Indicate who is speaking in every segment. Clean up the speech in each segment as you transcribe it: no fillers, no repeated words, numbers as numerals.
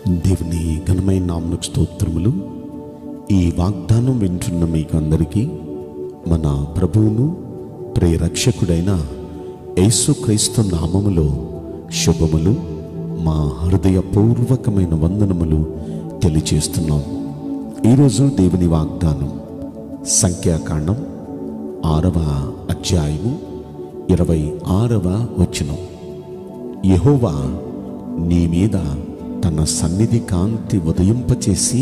Speaker 1: దేవుని ఘనమైన నామమునకు స్తోత్రములు. ఈ వాగ్దానం వింటున్న మీకు అందరికీ మన ప్రభువును ప్రియరక్షకుడైన యేసుక్రీస్తు నామములో శుభములు, మా హృదయపూర్వకమైన వందనములు తెలియజేస్తున్నాం. ఈరోజు దేవుని వాగ్దానం సంఖ్యాకాండం 6వ అధ్యాయము 26వ వచనం. యెహోవా నీ మీద తన సన్నిధి కాంతి ఉదయింపచేసి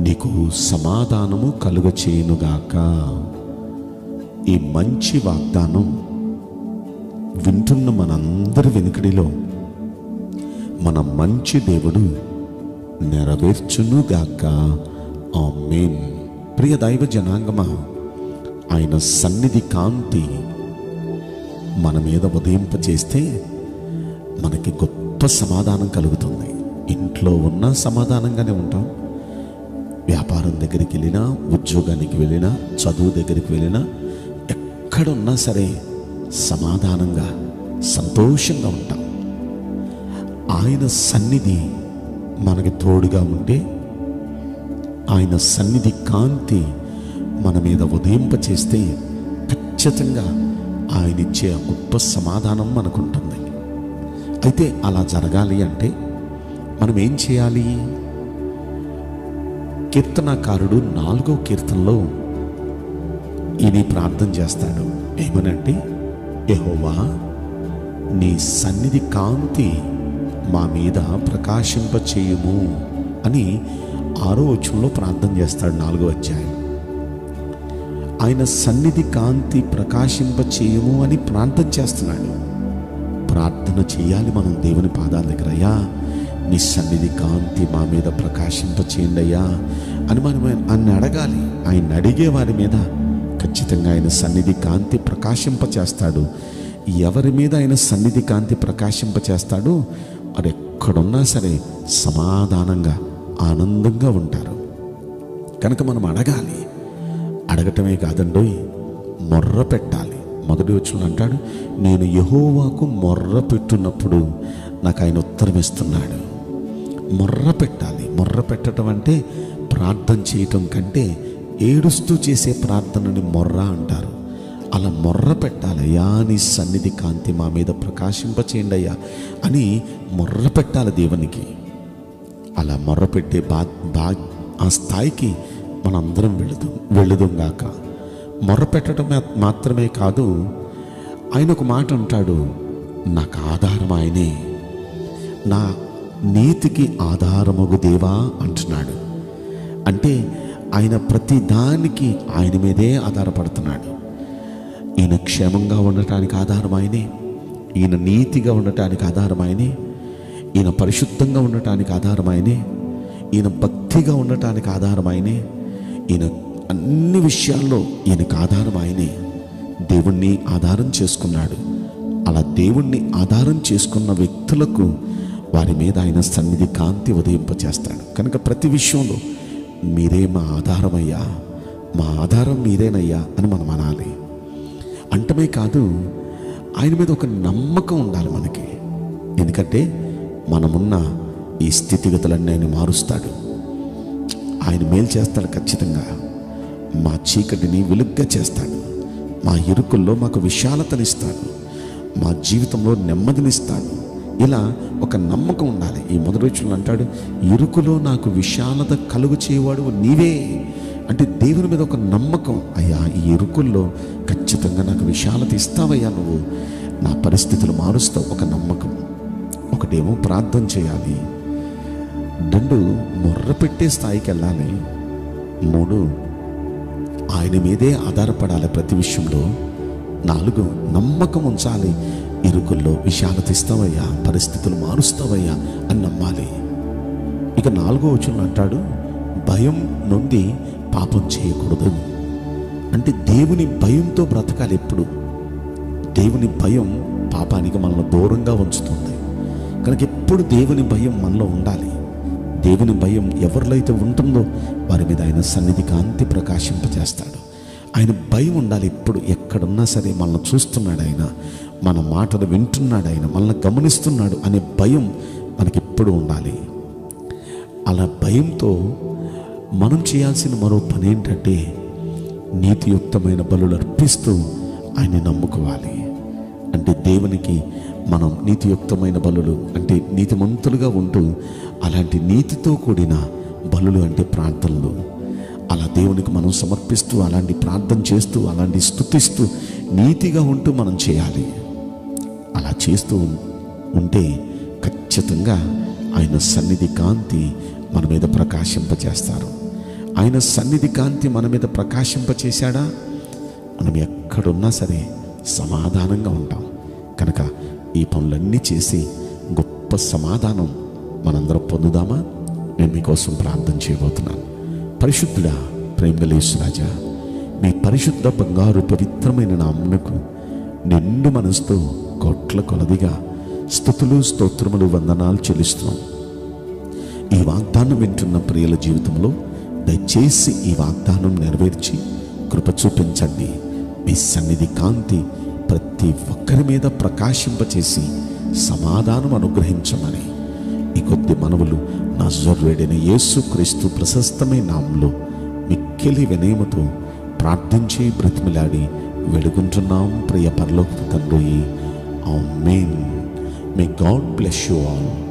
Speaker 1: నీకు సమాధానము కలుగచేయునుగాక. ఈ మంచి వాగ్దానం వింటున్న మనందరి వెనుకడిలో మన మంచి దేవుడు నెరవేర్చునుగాక. ఆమేన్. ప్రియ దైవ జనాంగమా, ఆయన సన్నిధి కాంతి మన మీద ఉదయింపచేస్తే మనకి గొప్ప సమాధానం కలుగుతుంది. ఇంట్లో ఉన్న సమాధానంగానే ఉంటాం, వ్యాపారం దగ్గరికి వెళ్ళినా, ఉద్యోగానికి వెళ్ళినా, చదువు దగ్గరికి వెళ్ళినా, ఎక్కడున్నా సరే సమాధానంగా సంతోషంగా ఉంటాం. ఆయన సన్నిధి మనకి తోడుగా ఉంటే, ఆయన సన్నిధి కాంతి మన మీద ఉదయింపచేస్తే ఖచ్చితంగా ఆయన ఇచ్చే గొప్ప సమాధానం మనకుంటుంది. అయితే అలా జరగాలి అంటే మనం ఏం చేయాలి? కీర్తనాకారుడు 4వ కీర్తనలో ఈయన ప్రార్థన చేస్తాడు. ఏమనంటే, యెహోవా నీ సన్నిధి కాంతి మా మీద ప్రకాశింపచేయుము అని 6వ వచనంలో ప్రార్థన చేస్తాడు. 4వ అధ్యాయం. ఆయన సన్నిధి కాంతి ప్రకాశింపచేయుము అని ప్రార్థన చేస్తున్నాడు. ప్రార్థన చేయాలి మనం దేవుని పాదాల దగ్గర. అయ్యా నీ సన్నిధి కాంతి మా మీద ప్రకాశింపచేయండి అయ్యా అని మనం అడగాలి. ఆయన అడిగే వారి మీద ఖచ్చితంగా ఆయన సన్నిధి కాంతి ప్రకాశింపచేస్తాడు. ఎవరి మీద ఆయన సన్నిధి కాంతి ప్రకాశింపచేస్తాడు, వారు ఎక్కడున్నా సరే సమాధానంగా ఆనందంగా ఉంటారు. కనుక మనం అడగాలి. అడగటమే కాదండోయ్, మొర్ర పెట్టాలి. మొదటి వచనంలో అంటాడు, నేను యెహోవాకు మొర్ర పెట్టున్నప్పుడు నాకు ఆయన ఉత్తరం ఇస్తున్నాడు. మొర్ర పెట్టాలి. మొర్ర పెట్టడం అంటే ప్రార్థన చేయటం కంటే ఏడుస్తూ చేసే ప్రార్థనని మొర్ర అంటారు. అలా మొర్ర పెట్టాలి. అయ్యా నీ సన్నిధి కాంతి మా మీద ప్రకాశింపచేయండి అయ్యా అని మొర్ర పెట్టాలి దేవునికి. అలా మొర్ర పెట్టే ఆ స్థాయికి మనందరం వెళుదుంగాక. మొర్ర పెట్టడం మాత్రమే కాదు, ఆయన ఒక మాట అంటాడు, నాకు ఆధారం ఆయనే, నా నీతికి ఆధారమగు దేవా అంటున్నాడు. అంటే ఆయన ప్రతి దానికి ఆయన మీదే ఆధారపడుతున్నాడు. ఈయన క్షేమంగా ఉండటానికి ఆధారం ఆయనే, ఈయన నీతిగా ఉండటానికి ఆధారం ఆయనే, ఈయన పరిశుద్ధంగా ఉండటానికి ఆధారం ఆయనే, ఈయన భక్తిగా ఉండటానికి ఆధారం ఆయనే, ఈయన అన్ని విషయాల్లో ఈయనకు ఆధారం ఆయనే. దేవుణ్ణి ఆధారం చేసుకున్నాడు. అలా దేవుణ్ణి ఆధారం చేసుకున్న వ్యక్తులకు వారి మీద ఆయన సన్నిధి కాంతి ఉదయింపచేస్తాడు. కనుక ప్రతి విషయంలో మీరే మా ఆధారమయ్యా, మా ఆధారం మీరేనయ్యా అని మనం అనాలి. అంటమే కాదు, ఆయన మీద ఒక నమ్మకం ఉండాలి మనకి. ఎందుకంటే మనమున్న ఈ స్థితిగతులన్నీ ఆయన మారుస్తాడు. ఆయన మేలు చేస్తాడు. ఖచ్చితంగా మా చీకటిని వెలుగ్గా చేస్తాడు. మా ఇరుకుల్లో మాకు విశాలతనిస్తాడు. మా జీవితంలో నెమ్మదినిస్తాడు. ఇలా ఒక నమ్మకం ఉండాలి. ఈ మొదటి వచనంలో అంటాడు, ఇరుకులో నాకు విశాలత కలుగు చేయవాడు నీవే. అంటే దేవుని మీద ఒక నమ్మకం. అయ్యా ఈ ఇరుకుల్లో ఖచ్చితంగా నాకు విశాలత ఇస్తావయ్యా, నువ్వు నా పరిస్థితులు మారుస్తావు. ఒక నమ్మకం. ఒకటేమో ప్రార్థన చేయాలి. 2 మొర్ర పెట్టే స్థాయికి వెళ్ళాలి. 3 ఆయన మీదే ఆధారపడాలి ప్రతి విషయంలో. 4 నమ్మకం ఉంచాలి. ఇరుకుల్లో విశాలత ఇస్తావయ్యా, పరిస్థితులు మారుస్తావయ్యా అని నమ్మాలి. ఇక 4వ వచనంలో అంటాడు, భయం నుండి పాపం చేయకూడదు. అంటే దేవుని భయంతో బ్రతకాలి. ఎప్పుడు దేవుని భయం పాపానికి మనల్ని దూరంగా ఉంచుతుంది. కనుక ఎప్పుడు దేవుని భయం మనలో ఉండాలి. దేవుని భయం ఎవరిలో అయితే ఉంటుందో వారి మీద ఆయన సన్నిధి కాంతి ప్రకాశింపజేస్తాడు. ఆయన భయం ఉండాలి. ఎప్పుడు ఎక్కడున్నా సరే మనల్ని చూస్తున్నాడు ఆయన, మన మాటలు వింటున్నాడు ఆయన, మనల్ని గమనిస్తున్నాడు అనే భయం మనకి ఎప్పుడు ఉండాలి. అలా భయంతో మనం చేయాల్సిన మరో పని ఏంటంటే నీతియుక్తమైన బలులు అర్పిస్తూ ఆయన్ని నమ్ముకోవాలి. అంటే దేవునికి మనం నీతియుక్తమైన బలులు అంటే నీతిమంతులుగా ఉంటూ అలాంటి నీతితో కూడిన బలులు అంటే ప్రార్థనలు అలా దేవునికి మనం సమర్పిస్తూ అలాంటి ప్రార్థన చేస్తూ అలాంటి స్తుతిస్తూ నీతిగా ఉంటూ మనం చేయాలి. అలా చేస్తూ ఉంటే ఖచ్చితంగా ఆయన సన్నిధి కాంతి మన మీద ప్రకాశింపచేస్తారు. ఆయన సన్నిధి కాంతి మన మీద ప్రకాశింపచేశాడా మనం ఎక్కడున్నా సరే సమాధానంగా ఉంటాం. కనుక ఈ పనులన్నీ చేసి గొప్ప సమాధానం మనందరం పొందుదామా? నేను మీకోసం ప్రార్థన చేయబోతున్నాను. పరిశుద్ధుడా, ప్రేమగల యేసురాజా, మీ పరిశుద్ధ బంగారు పవిత్రమైన నామమునకు నిండు మనసుతో కోట్ల కొలదిగా స్తుతులు స్తోత్రములు వందనాలు చెల్లిస్తున్నాం. ఈ వాగ్దానం వింటున్న ప్రియుల జీవితంలో దయచేసి ఈ వాగ్దానం నెరవేర్చి కృప చూపించండి. మీ సన్నిధి కాంతి ప్రతి ఒక్కరి మీద ప్రకాశింపచేసి సమాధానం అనుగ్రహించమని ఈ కొద్ది మనవులు నజరేయుడైన యేసుక్రీస్తు ప్రశస్తమైన నామములో మిక్కిలి వినయముతో ప్రార్థించి బ్రతిమిలాడి వేడుకుంటున్నాం ప్రియ పరలోకపు తండ్రి. Amen. May God bless you all.